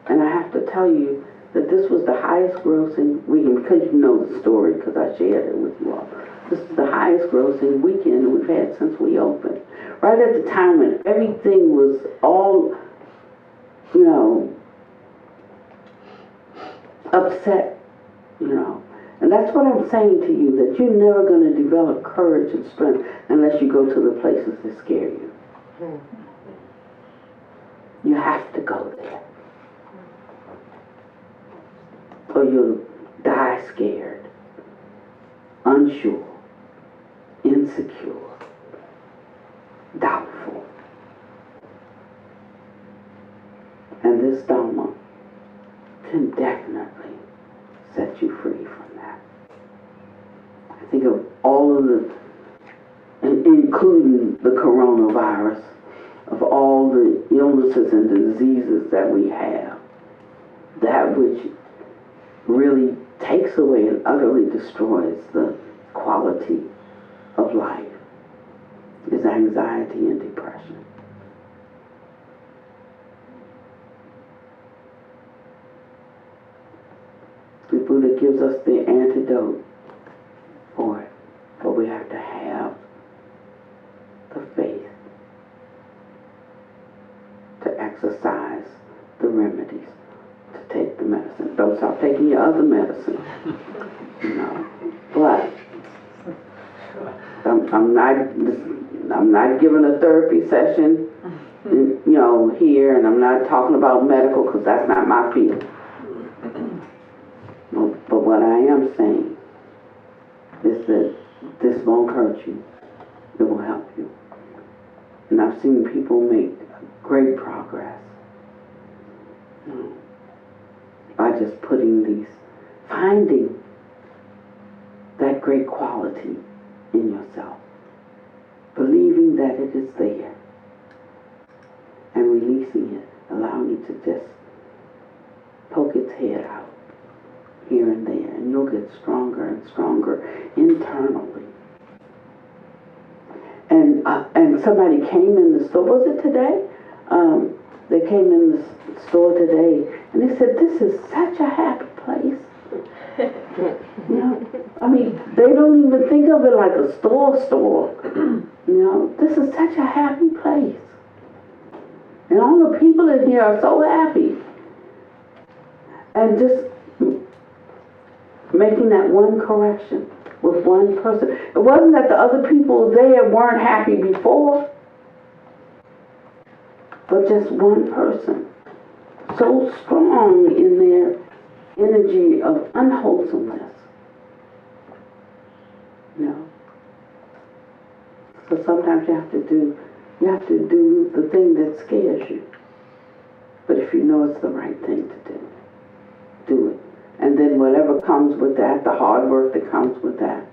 And I have to tell you that this was the highest grossing weekend, because you know the story, because I shared it with you all. This is the highest grossing weekend we've had since we opened. Right at the time when everything was all, you know, upset, you know. And that's what I'm saying to you, that you're never going to develop courage and strength unless you go to the places that scare you. You have to go there. Or you'll die scared, unsure, insecure. And this Dharma can definitely set you free from that. I think of all of the, including the coronavirus, of all the illnesses and diseases that we have, that which really takes away and utterly destroys the quality of life is anxiety and depression. The Buddha gives us the antidote for it, but we have to have the faith to exercise the remedies, to take the medicine. Don't stop taking your other medicine, But I'm not giving a therapy session, here, and I'm not talking about medical because that's not my field. But what I am saying is that this won't hurt you. It will help you. And I've seen people make great progress by just finding that great quality in yourself, believing that it is there, and releasing it, allowing it to just poke its head out here and there, and you'll get stronger and stronger internally. And somebody came in the store, was it today? They came in the store today, and they said, "This is such a happy place." They don't even think of it like a store. This is such a happy place. And all the people in here are so happy. And just making that one correction with one person. It wasn't that the other people there weren't happy before, but just one person. So strong in their energy of unwholesomeness. So sometimes you have to do the thing that scares you. But if you know it's the right thing to do it. And then whatever comes with that, the hard work that comes with that,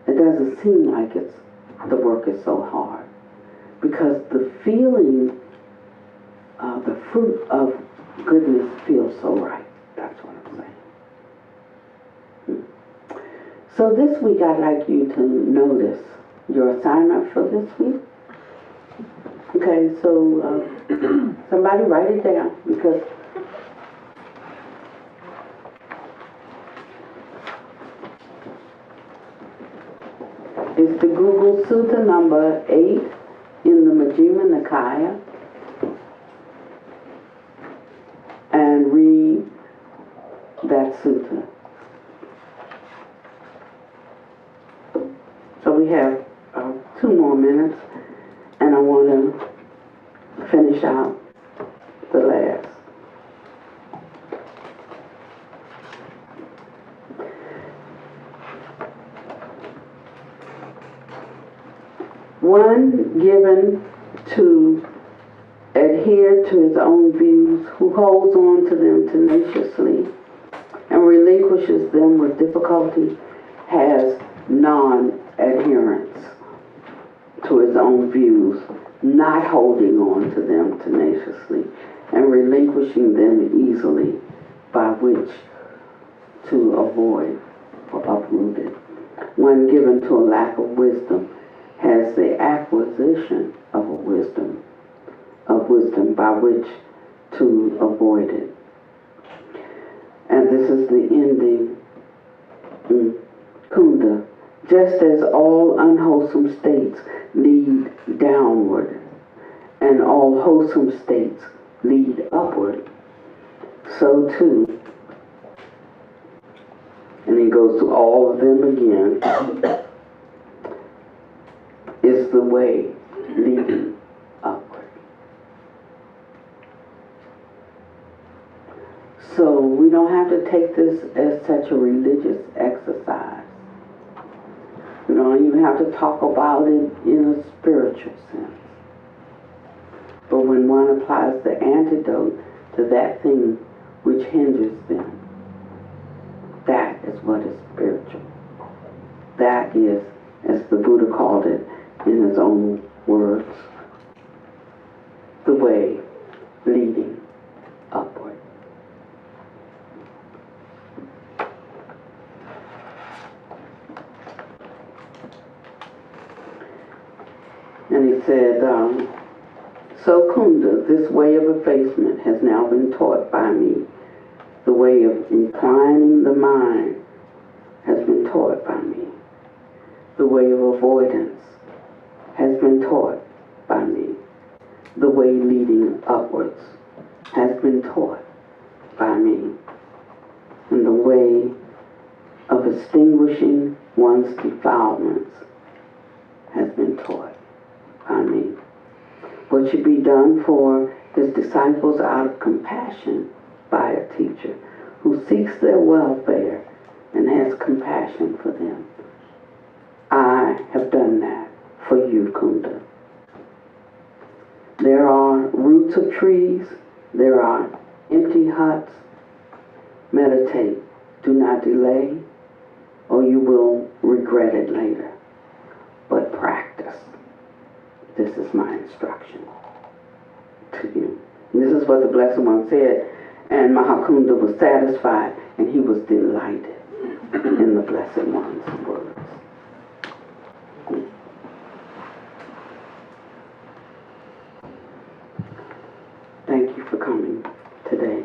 it doesn't seem like the work is so hard. Because the feeling, the fruit of goodness feels so right. That's what I'm saying. So this week I'd like you to notice your assignment for this week. Okay, so somebody write it down, because it's the Google Sutta number 8 in the Majjhima Nikaya. And read that sutta. So we have 2 more minutes, and I want to finish out the last. One given to adhere to his own views, who holds on to them tenaciously and relinquishes them with difficulty, has non-adherence to his own views, not holding on to them tenaciously and relinquishing them easily, by which to avoid or uproot it. One given to a lack of wisdom has the acquisition of wisdom by which to avoid it. And this is the ending. Kunda. Just as all unwholesome states lead downward and all wholesome states lead upward, so too, and he goes through all of them again, is the way leading upward. So we don't have to take this as such a religious exercise. We don't even have to talk about it in a spiritual sense. But when one applies the antidote to that thing which hinders them. That is what is spiritual. That is, as the Buddha called it in his own words, the way leading upward. And he said, so Kunda, this way of effacement has now been taught by me. The way of inclining the mind has been taught by me. The way of avoidance has been taught by me. The way leading upwards has been taught by me. And the way of extinguishing one's defilements has been taught by me. What should be done for his disciples out of compassion by a teacher who seeks their welfare and has compassion for them. I have done that for you, Kunda. There are roots of trees. There are empty huts. Meditate. Do not delay, or you will regret it later. But practice. This is my instruction to you. And this is what the Blessed One said. And Mahakunda was satisfied, and he was delighted in the Blessed One's words. Thank you for coming today.